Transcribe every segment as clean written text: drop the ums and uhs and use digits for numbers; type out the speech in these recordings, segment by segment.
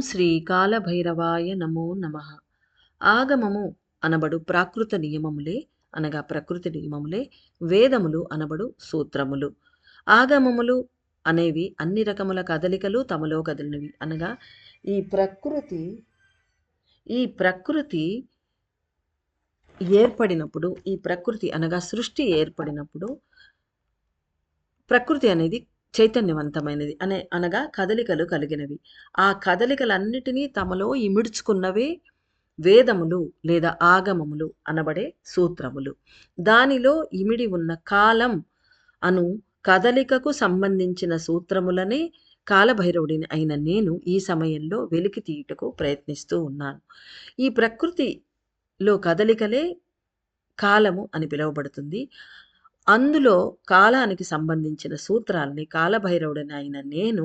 శ్రీ కాలభైరవాయ నమో నమః. ఆగమము అనబడు ప్రాకృత నియమములే అనగా ప్రకృతి నియమములే వేదములు అనబడు సూత్రములు. ఆగమములు అనేవి అన్ని రకముల కదలికలు తమలో కదిలినవి అనగా ఈ ప్రకృతి ఈ ప్రకృతి ఏర్పడినప్పుడు ఈ ప్రకృతి అనగా సృష్టి ఏర్పడినప్పుడు ప్రకృతి అనేది చైతన్యవంతమైనది అనగా కదలికలు కలిగినవి. ఆ కదలికలన్నిటినీ తమలో ఇమిడ్చుకున్నవే వేదములు లేదా ఆగమములు అనబడే సూత్రములు. దానిలో ఇమిడి ఉన్న కాలం అను కదలికకు సంబంధించిన సూత్రములనే కాలభైరవుడిని అయిన నేను ఈ సమయంలో వెలికి తీయుటకు ప్రయత్నిస్తూ ఉన్నాను. ఈ ప్రకృతిలో కదలికలే కాలము అని పిలువబడుతుంది. అందులో కాలానికి సంబంధించిన సూత్రాల్ని కాలభైరవుడిని అయిన నేను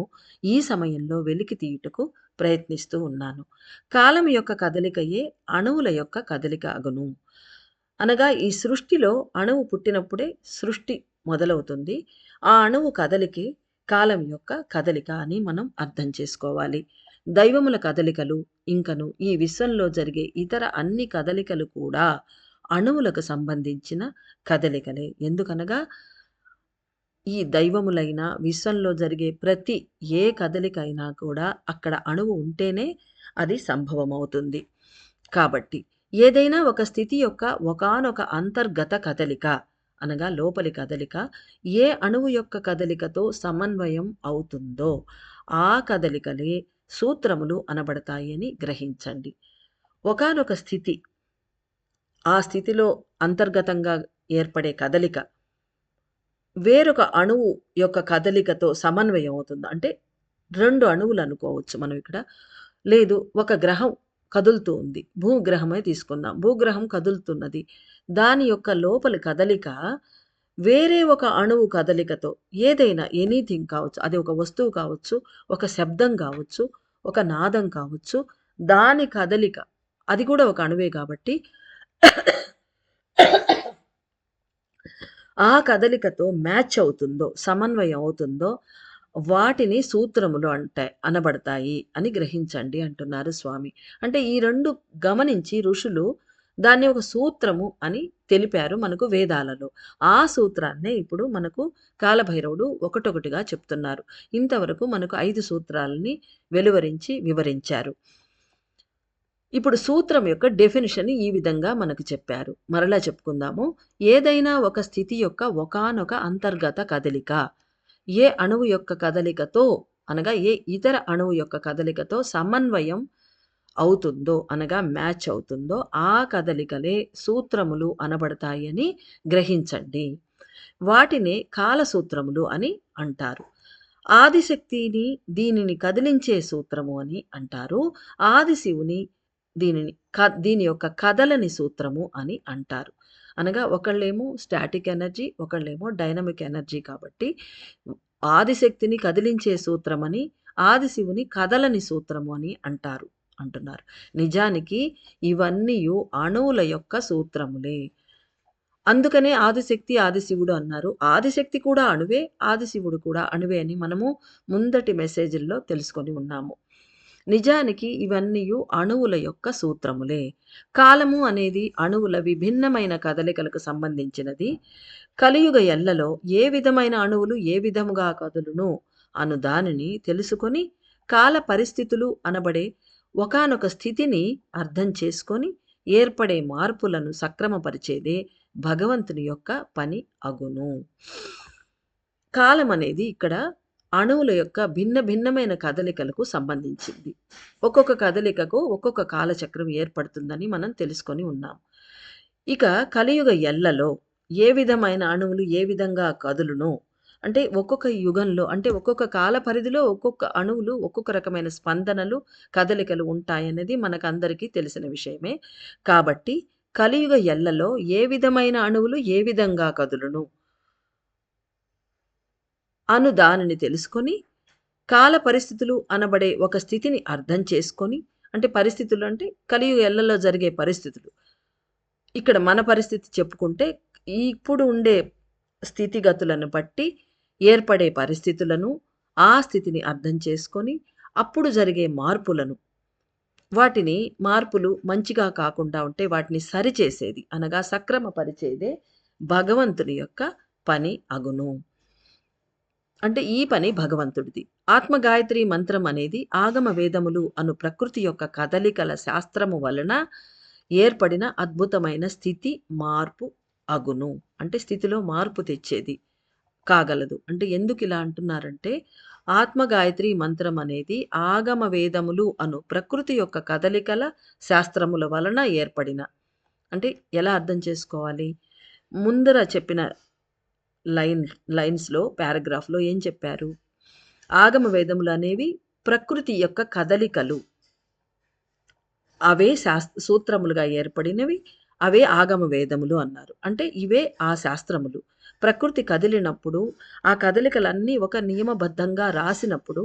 ఈ సమయంలో వెలికి తీయుటకు ప్రయత్నిస్తూ ఉన్నాను. కాలం యొక్క కదలికయే అణువుల యొక్క కదలిక అగును. అనగా ఈ సృష్టిలో అణువు పుట్టినప్పుడే సృష్టి మొదలవుతుంది. ఆ అణువు కదలికే కాలం యొక్క కదలిక అని మనం అర్థం చేసుకోవాలి. దైవముల కదలికలు ఇంకను ఈ విశ్వంలో జరిగే ఇతర అన్ని కదలికలు కూడా అణువులకు సంబంధించిన కదలికలే. ఎందుకనగా ఈ దైవములైన విశ్వంలో జరిగే ప్రతి ఏ కదలిక అయినా కూడా అక్కడ అణువు ఉంటేనే అది సంభవమవుతుంది. కాబట్టి ఏదైనా ఒక స్థితి యొక్క ఒకానొక అంతర్గత కదలిక అనగా లోపలి కదలిక ఏ అణువు యొక్క కదలికతో సమన్వయం అవుతుందో ఆ కదలికలే సూత్రములు అనబడతాయి అని గ్రహించండి. ఒకానొక స్థితి ఆ స్థితిలో అంతర్గతంగా ఏర్పడే కదలిక వేరొక అణువు యొక్క కదలికతో సమన్వయం అవుతుంది. అంటే 2 అణువులు అనుకోవచ్చు మనం ఇక్కడ. లేదు, ఒక గ్రహం కదులుతూ ఉంది. భూగ్రహమే తీసుకుందాం. భూగ్రహం కదులుతున్నది. దాని యొక్క లోపలి కదలిక వేరే ఒక అణువు కదలికతో ఏదైనా ఎనీథింగ్ కావచ్చు. అది ఒక వస్తువు కావచ్చు, ఒక శబ్దం కావచ్చు, ఒక నాదం కావచ్చు. దాని కదలిక అది కూడా ఒక అణువే కాబట్టి ఆ కదలికతో మ్యాచ్ అవుతుందో సమన్వయం అవుతుందో వాటిని సూత్రములు అనబడతాయి అని గ్రహించండి అంటున్నారు స్వామి. అంటే ఈ 2 గమనించి ఋషులు దాన్ని ఒక సూత్రము అని తెలిపారు మనకు వేదాలలో. ఆ సూత్రాన్నే ఇప్పుడు మనకు కాలభైరవుడు ఒకటొకటిగా చెప్తున్నారు. ఇంతవరకు మనకు 5 సూత్రాలని వెలువరించి వివరించారు. ఇప్పుడు సూత్రం యొక్క డెఫినిషన్ ఈ విధంగా మనకు చెప్పారు. మరలా చెప్పుకుందాము. ఏదైనా ఒక స్థితి యొక్క ఒకానొక అంతర్గత కదలిక ఏ అణువు యొక్క కదలికతో అనగా ఏ ఇతర అణువు యొక్క కదలికతో సమన్వయం అవుతుందో అనగా మ్యాచ్ అవుతుందో ఆ కదలికలే సూత్రములు అనబడతాయని గ్రహించండి. వాటినే కాలసూత్రములు అని అంటారు. ఆదిశక్తిని దీనిని కదిలించే సూత్రము అని అంటారు. ఆదిశివుని దీని యొక్క కదలని సూత్రము అని అంటారు. అనగా ఒకళ్ళేమో స్టాటిక్ ఎనర్జీ, ఒకళ్ళేమో డైనమిక్ ఎనర్జీ. కాబట్టి ఆదిశక్తిని కదిలించే సూత్రమని, ఆదిశివుని కదలని సూత్రము అని అంటున్నారు. నిజానికి ఇవన్నీ అణువుల యొక్క సూత్రములే. అందుకనే ఆదిశక్తి ఆదిశివుడు అన్నారు. ఆదిశక్తి కూడా అణువే, ఆదిశివుడు కూడా అణువే అని మనము ముందటి మెసేజ్ల్లో తెలుసుకొని ఉన్నాము. నిజానికి ఇవన్నీ అణువుల యొక్క సూత్రములే. కాలము అనేది అణువుల విభిన్నమైన కదలికలకు సంబంధించినది. కలియుగ ఎల్లలో ఏ విధమైన అణువులు ఏ విధముగా కదులును అను దానిని తెలుసుకొని కాల పరిస్థితులు అనబడే ఒకానొక స్థితిని అర్థం చేసుకొని ఏర్పడే మార్పులను సక్రమపరిచేదే భగవంతుని యొక్క పని అగును. కాలం అనేది ఇక్కడ అణువుల యొక్క భిన్నమైన కదలికలకు సంబంధించింది. ఒక్కొక్క కదలికకు ఒక్కొక్క కాలచక్రం ఏర్పడుతుందని మనం తెలుసుకొని ఉన్నాం. ఇక కలియుగ ఎల్లలో ఏ విధమైన అణువులు ఏ విధంగా కదులునో అంటే ఒక్కొక్క యుగంలో అంటే ఒక్కొక్క కాల పరిధిలో ఒక్కొక్క అణువులు ఒక్కొక్క రకమైన స్పందనలు కదలికలు ఉంటాయనేది మనకందరికీ తెలిసిన విషయమే. కాబట్టి కలియుగ ఎల్లలో ఏ విధమైన అణువులు ఏ విధంగా కదులును అను దానిని తెలుసుకొని కాల పరిస్థితులు అనబడే ఒక స్థితిని అర్థం చేసుకొని, అంటే పరిస్థితులు అంటే కలియుగ ఎల్లలో జరిగే పరిస్థితులు. ఇక్కడ మన పరిస్థితి చెప్పుకుంటే ఇప్పుడు ఉండే స్థితిగతులను బట్టి ఏర్పడే పరిస్థితులను ఆ స్థితిని అర్థం చేసుకొని అప్పుడు జరిగే మార్పులను, వాటిని మార్పులు మంచిగా కాకుండా ఉంటే వాటిని సరిచేసేది అనగా సక్రమపరిచేదే భగవంతుని యొక్క పని అగును. అంటే ఈ పని భగవంతుడిది. ఆత్మగాయత్రి మంత్రం అనేది ఆగమ వేదములు అను ప్రకృతి యొక్క కదలికల శాస్త్రము వలన ఏర్పడిన అద్భుతమైన స్థితి మార్పు అగును. అంటే స్థితిలో మార్పు తెచ్చేది కాగలదు. అంటే ఎందుకు ఇలా అంటున్నారంటే, ఆత్మగాయత్రి మంత్రం అనేది ఆగమ వేదములు అను ప్రకృతి యొక్క కదలికల శాస్త్రముల వలన ఏర్పడిన, అంటే ఎలా అర్థం చేసుకోవాలి? ముందర చెప్పిన లైన్ లైన్స్‌లో పారాగ్రాఫ్‌లో ఏం చెప్పారు? ఆగమ వేదములు అనేవి ప్రకృతి యొక్క కదలికలు. అవే సూత్రములుగా ఏర్పడినవి. అవే ఆగమ వేదములు అన్నారు. అంటే ఇవే ఆ శాస్త్రములు. ప్రకృతి కదిలినప్పుడు, ఆ కదలికలన్నీ ఒక నియమబద్ధంగా రాసినప్పుడు,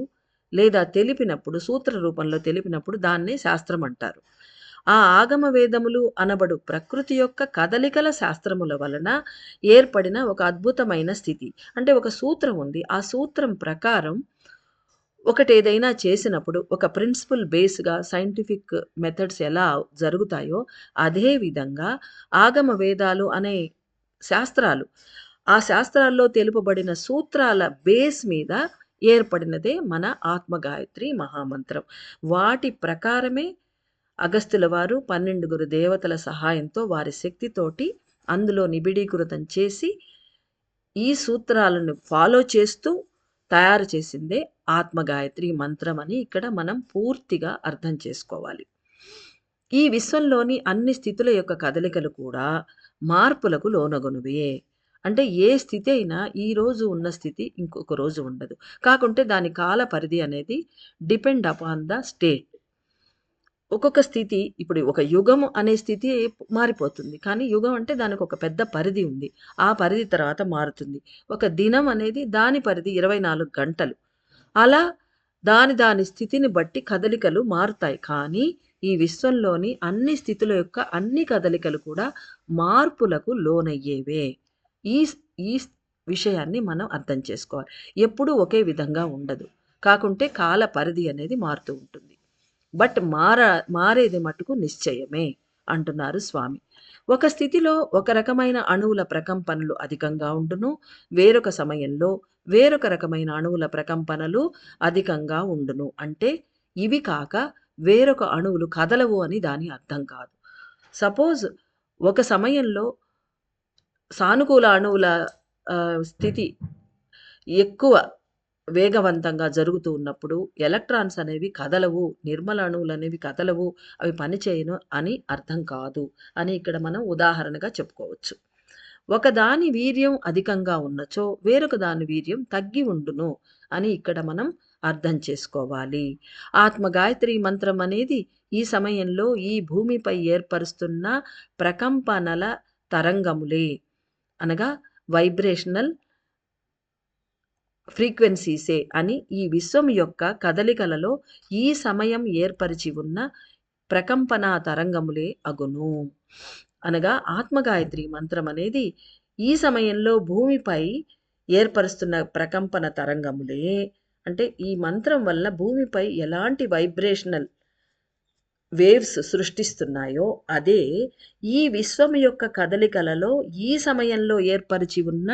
లేదా తెలిపినప్పుడు, సూత్ర రూపంలో తెలిపినప్పుడు దాన్నే శాస్త్రం అంటారు. ఆ ఆగమ వేదములు అనబడు ప్రకృతి యొక్క కదలికల శాస్త్రముల వలన ఏర్పడిన ఒక అద్భుతమైన స్థితి. అంటే ఒక సూత్రం ఉంది. ఆ సూత్రం ప్రకారం ఒకటేదైనా చేసినప్పుడు ఒక ప్రిన్సిపల్ బేస్‌గా సైంటిఫిక్ మెథడ్స్ ఎలా జరుగుతాయో, అదే విధంగా ఆగమ వేదాలు అనే శాస్త్రాలు, ఆ శాస్త్రాల్లో తెలుపబడిన సూత్రాల బేస్ మీద ఏర్పడినదే మన ఆత్మగాయత్రి మహామంత్రం. వాటి ప్రకారమే అగస్త్యుల వారు 12 దేవతల సహాయంతో వారి శక్తితోటి అందులో నిబిడీకృతం చేసి, ఈ సూత్రాలను ఫాలో చేస్తూ తయారు చేసిందే ఆత్మగాయత్రి మంత్రం అని ఇక్కడ మనం పూర్తిగా అర్థం చేసుకోవాలి. ఈ విశ్వంలోని అన్ని స్థితుల యొక్క కదలికలు కూడా మార్పులకు లోనగునువే. అంటే ఏ స్థితి అయినా ఈరోజు ఉన్న స్థితి ఇంకొక రోజు ఉండదు. కాకుంటే దాని కాల పరిధి అనేది డిపెండ్ అపాన్ ద స్టేట్. ఒక్కొక్క స్థితి ఇప్పుడు ఒక యుగం అనే స్థితి మారిపోతుంది. కానీ యుగం అంటే దానికొక పెద్ద పరిధి ఉంది. ఆ పరిధి తర్వాత మారుతుంది. ఒక దినం అనేది దాని పరిధి 24 గంటలు. అలా దాని స్థితిని బట్టి కదలికలు మారుతాయి. కానీ ఈ విశ్వంలోని అన్ని స్థితుల యొక్క అన్ని కదలికలు కూడా మార్పులకు లోనయ్యేవే. ఈ ఈ విషయాన్ని మనం అర్థం చేసుకోవాలి. ఎప్పుడూ ఒకే విధంగా ఉండదు. కాకుంటే కాల పరిధి అనేది మారుతూ ఉంటుంది. బట్ మారేది మటుకు నిశ్చయమే అంటున్నారు స్వామి. ఒక స్థితిలో ఒక రకమైన అణువుల ప్రకంపనలు అధికంగా ఉండును. వేరొక సమయంలో వేరొక రకమైన అణువుల ప్రకంపనలు అధికంగా ఉండును. అంటే ఇవి కాక వేరొక అణువులు కదలవు అని దాని అర్థం కాదు. సపోజ్ ఒక సమయంలో సానుకూల అణువుల స్థితి ఎక్కువ వేగవంతంగా జరుగుతూ ఉన్నప్పుడు ఎలక్ట్రాన్స్ అనేవి కదలవు, నిర్మల అణువులు అనేవి కదలవు, అవి పనిచేయను అని అర్థం కాదు అని ఇక్కడ మనం ఉదాహరణగా చెప్పుకోవచ్చు. ఒకదాని వీర్యం అధికంగా ఉన్నచో వేరొక దాని వీర్యం తగ్గి ఉండును అని ఇక్కడ మనం అర్థం చేసుకోవాలి. ఆత్మగాయత్రి మంత్రం అనేది ఈ సమయంలో ఈ భూమిపై ఏర్పరుస్తున్న ప్రకంపనల తరంగములే, అనగా వైబ్రేషనల్ ఫ్రీక్వెన్సీసే అని ఈ విశ్వం యొక్క కదలికలలో ఈ సమయం ఏర్పరిచి ఉన్న ప్రకంపన తరంగములే అగును. అనగా ఆత్మగాయత్రి మంత్రం అనేది ఈ సమయంలో భూమిపై ఏర్పరుస్తున్న ప్రకంపన తరంగములే. అంటే ఈ మంత్రం వల్ల భూమిపై ఎలాంటి వైబ్రేషనల్ వేవ్స్ సృష్టిస్తున్నాయో అదే ఈ విశ్వం యొక్క కదలికలలో ఈ సమయంలో ఏర్పరిచి ఉన్న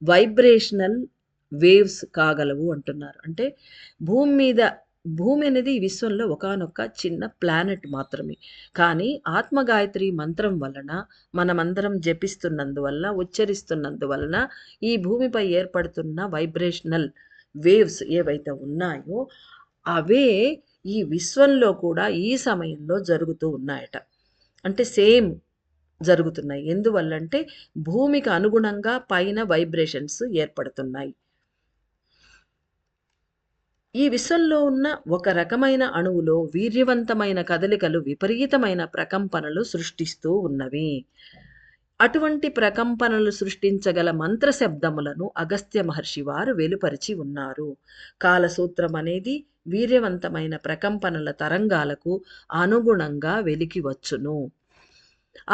వైబ్రేషనల్ వేవ్స్ కాగలవు అంటున్నారు. అంటే భూమి అనేది ఈ విశ్వంలో ఒకానొక చిన్న ప్లానెట్ మాత్రమే. కానీ ఆత్మగాయత్రి మంత్రం వలన మనమందరం జపిస్తున్నందువల్ల, ఉచ్చరిస్తున్నందువలన ఈ భూమిపై ఏర్పడుతున్న వైబ్రేషనల్ వేవ్స్ ఏవైతే ఉన్నాయో అవే ఈ విశ్వంలో కూడా ఈ సమయంలో జరుగుతూ ఉన్నాయట. అంటే సేమ్ జరుగుతున్నాయి. ఎందువల్లంటే భూమికి అనుగుణంగా పైన వైబ్రేషన్స్ ఏర్పడుతున్నాయి. ఈ విశ్వంలో ఉన్న ఒక రకమైన అణువులో వీర్యవంతమైన కదలికలు విపరీతమైన ప్రకంపనలు సృష్టిస్తూ ఉన్నవి. అటువంటి ప్రకంపనలు సృష్టించగల మంత్రశబ్దములను అగస్త్య మహర్షి వారు వెలుపరిచి ఉన్నారు. కాలసూత్రం అనేది వీర్యవంతమైన ప్రకంపనల తరంగాలకు అనుగుణంగా వెలికి వచ్చును.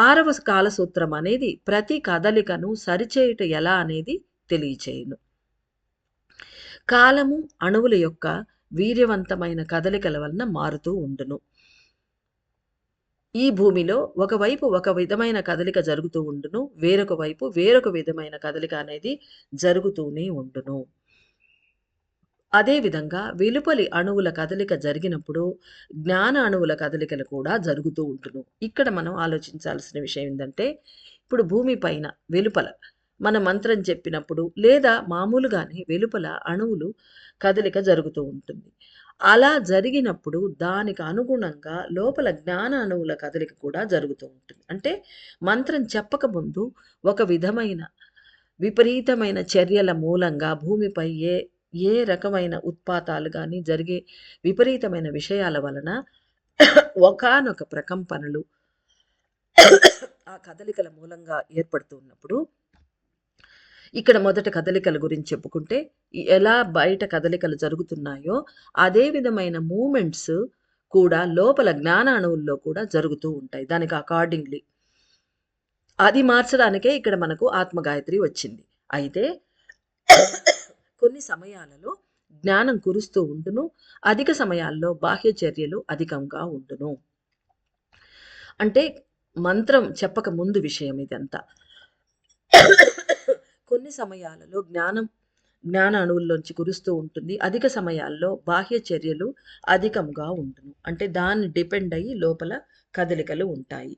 6వ కాలసూత్రం అనేది ప్రతి కదలికను సరిచేయుట ఎలా అనేది తెలియచేయును. కాలము అణువుల యొక్క వీర్యవంతమైన కదలికల వలన మారుతూ ఉండును. ఈ భూమిలో ఒకవైపు ఒక విధమైన కదలిక జరుగుతూ ఉండును. వేరొక వైపు వేరొక విధమైన కదలిక అనేది జరుగుతూనే ఉండును. అదే విధంగా వెలుపలి అణువుల కదలిక జరిగినప్పుడు జ్ఞాన అణువుల కదలికలు కూడా జరుగుతూ ఉంటును. ఇక్కడ మనం ఆలోచించాల్సిన విషయం ఏందంటే, ఇప్పుడు భూమి పైన వెలుపల మన మంత్రం చెప్పినప్పుడు లేదా మామూలుగానే వెలుపల అణువులు కదలిక జరుగుతూ ఉంటుంది. అలా జరిగినప్పుడు దానికి అనుగుణంగా లోపల జ్ఞాన అణువుల కదలిక కూడా జరుగుతూ ఉంటుంది. అంటే మంత్రం చెప్పకముందు ఒక విధమైన విపరీతమైన చర్యల మూలంగా భూమిపై ఏ రకమైన ఉత్పాతాలు గాని జరిగే విపరీతమైన విషయాల వలన ఒకానొక ప్రకంపనలు ఆ కదలికల మూలంగా ఏర్పడుతూ ఉన్నప్పుడు, ఇక్కడ మొదట కదలికల గురించి చెప్పుకుంటే ఎలా బయట కదలికలు జరుగుతున్నాయో అదే విధమైన మూమెంట్స్ కూడా లోపల జ్ఞాన అణువుల్లో కూడా జరుగుతూ ఉంటాయి. దానికి అకార్డింగ్లీ అది మార్చడానికే ఇక్కడ మనకు ఆత్మగాయత్రి వచ్చింది. అయితే కొన్ని సమయాలలో జ్ఞానం కురుస్తూ ఉండును, అధిక సమయాల్లో బాహ్య చర్యలు అధికంగా ఉండును. అంటే మంత్రం చెప్పక ముందు విషయం ఇదంతా. కొన్ని సమయాలలో జ్ఞాన అణువుల్లోంచి కురుస్తూ ఉంటుంది, అధిక సమయాల్లో బాహ్య చర్యలు అధికంగా ఉండును. అంటే దాన్ని డిపెండ్ అయ్యి లోపల కదలికలు ఉంటాయి.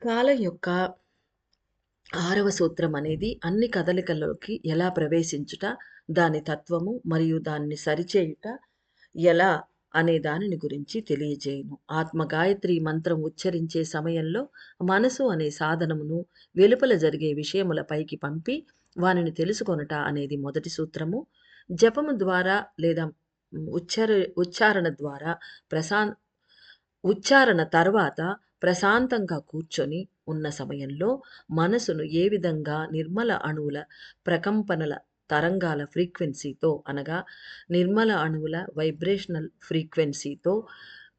కాలం యొక్క 6వ సూత్రం అనేది అన్ని కదలికల్లోకి ఎలా ప్రవేశించుట, దాని తత్వము మరియు దాన్ని సరిచేయుట ఎలా అనే దానిని గురించి తెలియజేయును. ఆత్మగాయత్రి మంత్రం ఉచ్చరించే సమయంలో మనసు అనే సాధనమును వెలుపల జరిగే విషయముల పైకి పంపి వానిని తెలుసుకొనుట అనేది మొదటి సూత్రము. జపము ద్వారా లేదా ఉచ్చారణ ద్వారా ఉచ్చారణ తర్వాత ప్రశాంతంగా కూర్చొని ఉన్న సమయంలో మనసును ఏ విధంగా నిర్మల అణువుల ప్రకంపనల తరంగాల ఫ్రీక్వెన్సీతో అనగా నిర్మల అణువుల వైబ్రేషనల్ ఫ్రీక్వెన్సీతో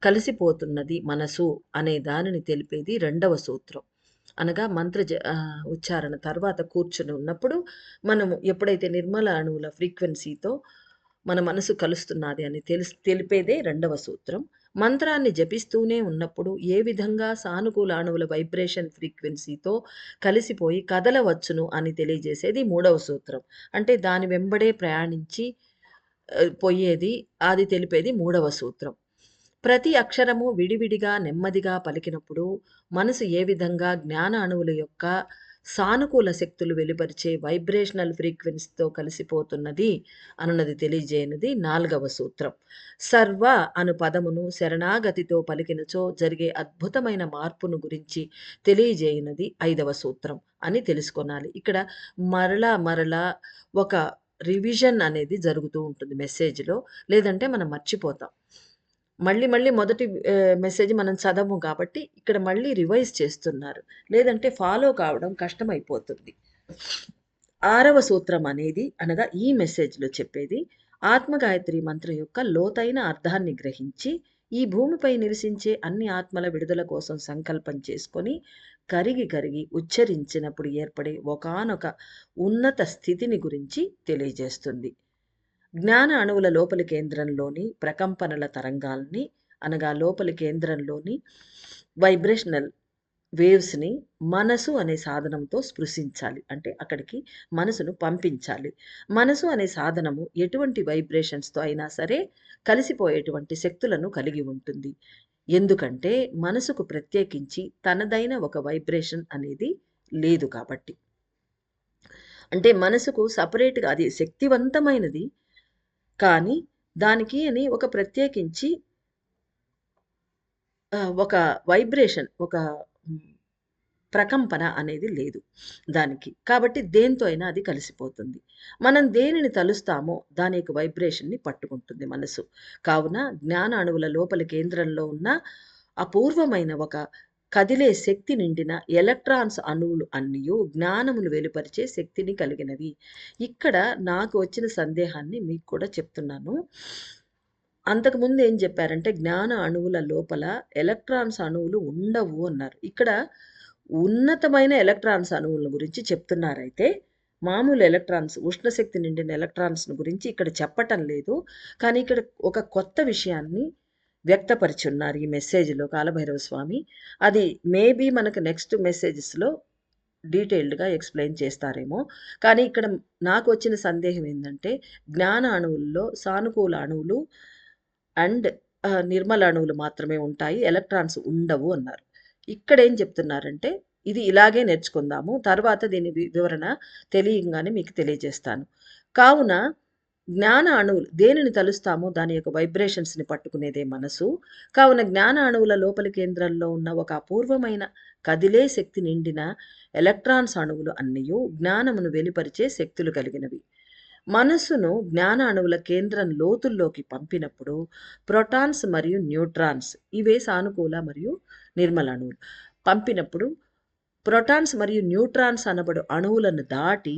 కలిసిపోతున్నది మనసు అనే దానిని తెలిపేది రెండవ సూత్రం. అనగా ఉచ్చారణ తర్వాత కూర్చుని ఉన్నప్పుడు మనము ఎప్పుడైతే నిర్మల అణువుల ఫ్రీక్వెన్సీతో మన మనసు కలుస్తున్నది అని తెలిపేదే రెండవ సూత్రం. మంత్రాన్ని జపిస్తూనే ఉన్నప్పుడు ఏ విధంగా సానుకూల అణువుల వైబ్రేషన్ ఫ్రీక్వెన్సీతో కలిసిపోయి కదలవచ్చును అని తెలియజేసేది మూడవ సూత్రం. అంటే దాని వెంబడే ప్రయాణించి పోయేది అది తెలిపేది మూడవ సూత్రం. ప్రతి అక్షరము విడివిడిగా నెమ్మదిగా పలికినప్పుడు మనసు ఏ విధంగా జ్ఞాన అణువుల యొక్క సానుకూల శక్తులు వెలువరిచే వైబ్రేషనల్ ఫ్రీక్వెన్సీతో కలిసిపోతున్నది అనున్నది తెలియజేయనిది 4వ సూత్రం. సర్వ అను పదమును శరణాగతితో పలికినచో జరిగే అద్భుతమైన మార్పును గురించి తెలియజేయనిది 5వ సూత్రం అని తెలుసుకొనాలి. ఇక్కడ మరలా ఒక రివిజన్ అనేది జరుగుతూ ఉంటుంది మెసేజ్‌లో. లేదంటే మనం మర్చిపోతాం. మళ్ళీ మొదటి మెసేజ్ మనం చదవము కాబట్టి ఇక్కడ మళ్ళీ రివైజ్ చేస్తున్నారు. లేదంటే ఫాలో కావడం కష్టమైపోతుంది. 6వ సూత్రం అనేది అనగా ఈ మెసేజ్‌లో చెప్పేది ఆత్మగాయత్రి మంత్రం యొక్క లోతైన అర్థాన్ని గ్రహించి ఈ భూమిపై నివసించే అన్ని ఆత్మల విడుదల కోసం సంకల్పం చేసుకొని కరిగి ఉచ్చరించినప్పుడు ఏర్పడే ఒకానొక ఉన్నత స్థితిని గురించి తెలియజేస్తుంది. జ్ఞాన అణువుల లోపలి కేంద్రంలోని ప్రకంపనల తరంగాల్ని అనగా లోపలి కేంద్రంలోని వైబ్రేషనల్ వేవ్స్‌ని మనసు అనే సాధనంతో స్పృశించాలి. అంటే అక్కడికి మనసును పంపించాలి. మనసు అనే సాధనము ఎటువంటి వైబ్రేషన్స్‌తో అయినా సరే కలిసిపోయేటువంటి శక్తులను కలిగి ఉంటుంది. ఎందుకంటే మనసుకు ప్రత్యేకించి తనదైన ఒక వైబ్రేషన్ అనేది లేదు కాబట్టి. అంటే మనసుకు సెపరేట్‌గా అది శక్తివంతమైనది. కానీ దానికి అని ఒక ప్రత్యేకించి ఒక వైబ్రేషన్ ఒక ప్రకంపన అనేది లేదు దానికి. కాబట్టి దేనితో అయినా అది కలిసిపోతుంది. మనం దేనిని తలుస్తామో దాని యొక్క వైబ్రేషన్‌ని పట్టుకుంటుంది మనసు. కావున జ్ఞాన అణువుల లోపలి కేంద్రంలో ఉన్న అపూర్వమైన ఒక కదిలే శక్తి నిండిన ఎలక్ట్రాన్స్ అణువులు అన్నియు జ్ఞానమును వెలుపరిచే శక్తిని కలిగినవి. ఇక్కడ నాకు వచ్చిన సందేహాన్ని మీకు కూడా చెప్తున్నాను. అంతకుముందు ఏం చెప్పారంటే జ్ఞాన అణువుల లోపల ఎలక్ట్రాన్స్ అణువులు ఉండవు అన్నారు. ఇక్కడ ఉన్నతమైన ఎలక్ట్రాన్స్ అణువుల గురించి చెప్తున్నారైతే మామూలు ఎలక్ట్రాన్స్, ఉష్ణశక్తి నిండిన ఎలక్ట్రాన్స్‌ను గురించి ఇక్కడ చెప్పటం లేదు. కానీ ఇక్కడ ఒక కొత్త విషయాన్ని వ్యక్తపరిచున్నారు ఈ మెసేజ్‌లో కాలభైరవ స్వామి. అది మేబీ మనకు నెక్స్ట్ మెసేజెస్‌లో డీటెయిల్డ్‌గా ఎక్స్‌ప్లెయిన్ చేస్తారేమో. కానీ ఇక్కడ నాకొచ్చిన సందేహం ఏందంటే, జ్ఞాన అణువుల్లో సానుకూల అణువులు అండ్ నిర్మల అణువులు మాత్రమే ఉంటాయి. ఎలక్ట్రాన్స్ ఉండవు అన్నారు. ఇక్కడేం చెప్తున్నారంటే, ఇది ఇలాగే నేర్చుకుందాము. తర్వాత దీని వివరణ తెలియంగానే మీకు తెలియజేస్తాను. కావున జ్ఞాన అణువులు దేనిని తలుస్తామో దాని యొక్క వైబ్రేషన్స్‌ని పట్టుకునేదే మనసు. కావున జ్ఞాన అణువుల లోపలి కేంద్రంలో ఉన్న ఒక అపూర్వమైన కదిలే శక్తి నిండిన ఎలక్ట్రాన్స్ అణువులు అన్నియు జ్ఞానమును వెలుపరిచే శక్తులు కలిగినవి. మనస్సును జ్ఞాన అణువుల కేంద్రం లోతుల్లోకి పంపినప్పుడు ప్రోటాన్స్ మరియు న్యూట్రాన్స్ ఇవే సానుకూల మరియు నిర్మల అణువులు పంపినప్పుడు ప్రోటాన్స్ మరియు న్యూట్రాన్స్ అనబడు అణువులను దాటి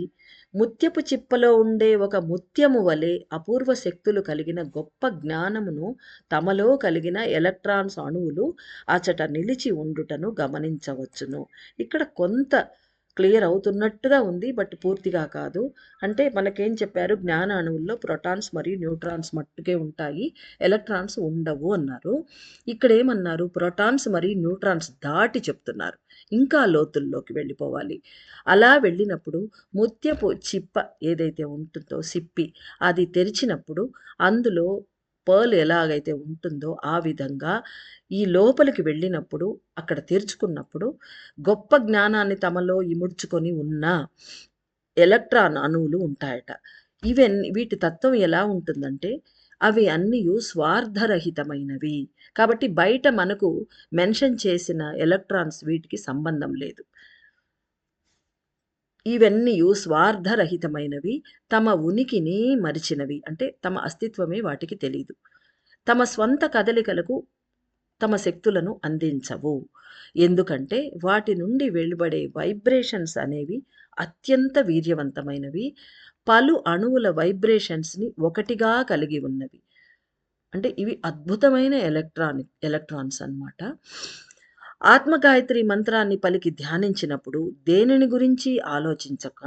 ముత్యపు చిప్పలో ఉండే ఒక ముత్యము వలె అపూర్వ శక్తులు కలిగిన గొప్ప జ్ఞానమును తమలో కలిగిన ఎలక్ట్రాన్స్ అణువులు అచట నిలిచి ఉండుటను గమనించవచ్చును. ఇక్కడ కొంత క్లియర్ అవుతున్నట్టుగా ఉంది. బట్ పూర్తిగా కాదు. అంటే మనకేం చెప్పారు, జ్ఞాన అణువుల్లో ప్రోటాన్స్ మరియు న్యూట్రాన్స్ మట్టుకే ఉంటాయి. ఎలక్ట్రాన్స్ ఉండవు అన్నారు. ఇక్కడ ఏమన్నారు, ప్రోటాన్స్ మరియు న్యూట్రాన్స్ దాటి చెప్తున్నారు. ఇంకా లోతుల్లోకి వెళ్ళిపోవాలి. అలా వెళ్ళినప్పుడు ముత్యపు చిప్ప ఏదైతే ఉంటుందో సిప్పి అది తెరిచినప్పుడు అందులో పర్ల్ ఎలాగైతే ఉంటుందో ఆ విధంగా ఈ లోపలికి వెళ్ళినప్పుడు అక్కడ తెరుచుకున్నప్పుడు గొప్ప జ్ఞానాన్ని తమలో ఇముడ్చుకొని ఉన్న ఎలక్ట్రాన్ అణువులు ఉంటాయట. వీటి తత్వం ఎలా ఉంటుందంటే అవి అన్నీయు స్వార్థరహితమైనవి. కాబట్టి బయట మనకు మెన్షన్ చేసిన ఎలక్ట్రాన్స్ వీటికి సంబంధం లేదు. ఇవన్నీయు స్వార్థరహితమైనవి. తమ ఉనికిని మరిచినవి. అంటే తమ అస్తిత్వమే వాటికి తెలీదు. తమ స్వంత కదలికలకు తమ శక్తులను అందించవు. ఎందుకంటే వాటి నుండి వెలువడే వైబ్రేషన్స్ అనేవి అత్యంత వీర్యవంతమైనవి. పలు అణువుల వైబ్రేషన్స్‌ని ఒకటిగా కలిగి ఉన్నవి. అంటే ఇవి అద్భుతమైన ఎలక్ట్రాన్స్ అన్నమాట. ఆత్మగాయత్రి మంత్రాన్ని పలికి ధ్యానించినప్పుడు దేనిని గురించి ఆలోచించక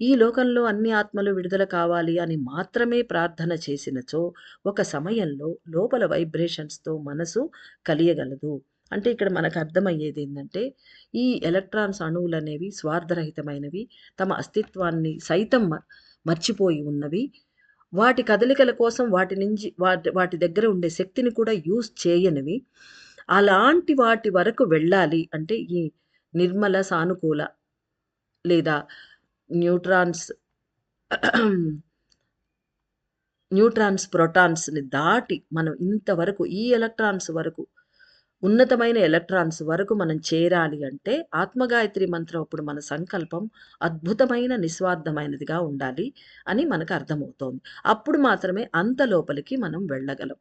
ఈ లోకంలో అన్ని ఆత్మలు విడుదల కావాలి అని మాత్రమే ప్రార్థన చేసినచో ఒక సమయంలో లోపల వైబ్రేషన్స్‌తో మనసు కలియగలదు. అంటే ఇక్కడ మనకు అర్థమయ్యేది ఏందంటే, ఈ ఎలక్ట్రాన్స్ అణువులనేవి స్వార్థరహితమైనవి. తమ అస్తిత్వాన్ని సైతం మర్చిపోయి ఉన్నవి. వాటి కదలికల కోసం వాటి నుంచి వాటి దగ్గర ఉండే శక్తిని కూడా యూజ్ చేయనివి. అలాంటి వాటి వరకు వెళ్ళాలి అంటే ఈ నిర్మల, సానుకూల లేదా న్యూట్రాన్స్ ప్రోటాన్స్‌ని దాటి మనం ఇంతవరకు ఈ ఎలక్ట్రాన్స్ వరకు ఉన్నతమైన ఎలక్ట్రాన్స్ వరకు మనం చేరాలి అంటే ఆత్మగాయత్రి మంత్రం అప్పుడు మన సంకల్పం అద్భుతమైన నిస్వార్థమైనదిగా ఉండాలి అని మనకు అర్థమవుతోంది. అప్పుడు మాత్రమే అంత లోపలికి మనం వెళ్ళగలం.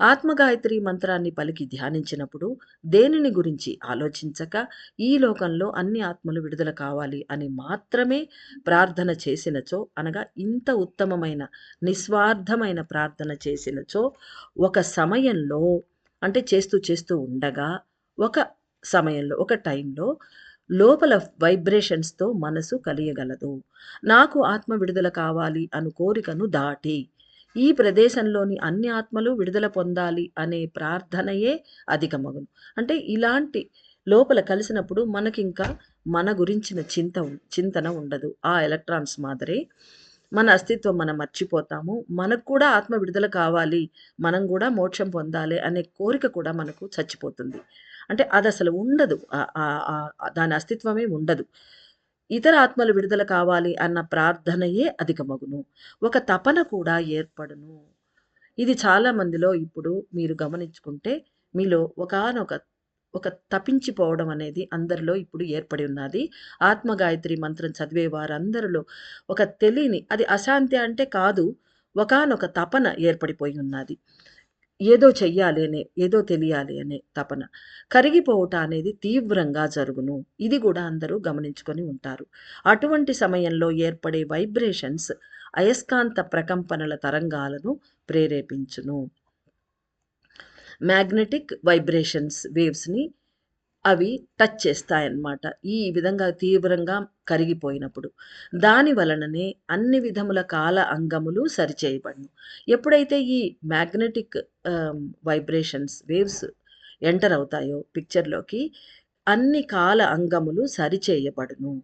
ఆత్మగాయత్రి మంత్రాన్ని పలికి ధ్యానించినప్పుడు దేనిని గురించి ఆలోచించక ఈ లోకంలో అన్ని ఆత్మలు విడుదల కావాలి అని మాత్రమే ప్రార్థన చేసినచో, అనగా ఇంత ఉత్తమమైన నిస్వార్థమైన ప్రార్థన చేసినచో ఒక సమయంలో అంటే చేస్తూ ఉండగా ఒక సమయంలో ఒక టైంలో లోపల వైబ్రేషన్స్‌తో మనసు కలియగలదు. నాకు ఆత్మ విడుదల కావాలి అను కోరికను దాటి ఈ ప్రదేశంలోని అన్ని ఆత్మలు విడుదల పొందాలి అనే ప్రార్థనయే అధికమగును. అంటే ఇలాంటి లోపల కలిసినప్పుడు మనకింకా మన గురించిన చింతన ఉండదు. ఆ ఎలక్ట్రాన్స్ మాదిరే మన అస్తిత్వం మనం మర్చిపోతాము. మనకు కూడా ఆత్మ విడుదల కావాలి, మనం గూడా మోక్షం పొందాలి అనే కోరిక కూడా మనకు చచ్చిపోతుంది. అంటే అదసలు ఉండదు. దాని అస్తిత్వమే ఉండదు. ఇతర ఆత్మలు విడుదల కావాలి అన్న ప్రార్థనయే అధికమగును. ఒక తపన కూడా ఏర్పడును. ఇది చాలా మందిలో ఇప్పుడు మీరు గమనించుకుంటే మీలో ఒక తపించిపోవడం అనేది అందరిలో ఇప్పుడు ఏర్పడి ఉన్నది. ఆత్మగాయత్రి మంత్రం చదివే వారందరిలో ఒక తెలియని, అది అశాంతి అంటే కాదు, ఒకానొక తపన ఏర్పడిపోయి ఉన్నది. ఏదో చెయ్యాలి అనే, ఏదో తెలియాలి అనే తపన. కరిగిపోవుట అనేది తీవ్రంగా జరుగును. ఇది గూడా అందరూ గమనించుకొని ఉంటారు. అటువంటి సమయంలో ఏర్పడే వైబ్రేషన్స్ అయస్కాంత ప్రకంపనల తరంగాలను ప్రేరేపించును. మ్యాగ్నెటిక్ వైబ్రేషన్స్ వేవ్స్‌ని అవి టచ్ చేస్తాయన్నమాట. ఈ విధంగా తీవ్రంగా కరిగిపోయినప్పుడు. దాని వలననే అన్ని విధముల కాల అంగములు సరిచేయబడును. ఎప్పుడైతే ఈ మ్యాగ్నెటిక్ వైబ్రేషన్స్, వేవ్స్ ఎంటర్ అవుతాయో పిక్చర్‌లోకి, అన్ని కాల అంగములు సరిచేయబడును.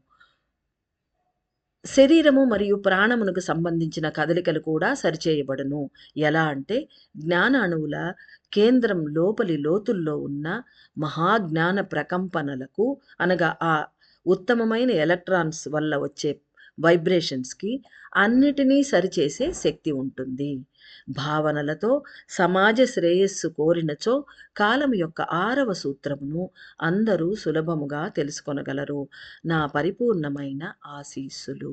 శరీరము మరియు ప్రాణమునకు సంబంధించిన కదలికలు కూడా సరిచేయబడును. ఎలా అంటే జ్ఞాన అణువుల కేంద్రం లోపలి లోతుల్లో ఉన్న మహాజ్ఞాన ప్రకంపనలకు, అనగా ఆ ఉత్తమమైన ఎలక్ట్రాన్స్ వల్ల వచ్చే వైబ్రేషన్స్‌కి అన్నిటినీ సరిచేసే శక్తి ఉంటుంది. భావనలతో సమాజ శ్రేయస్సు కోరినచో కాలం యొక్క 6వ సూత్రమును అందరూ సులభముగా తెలుసుకొనగలరు. నా పరిపూర్ణమైన ఆశీస్సులు.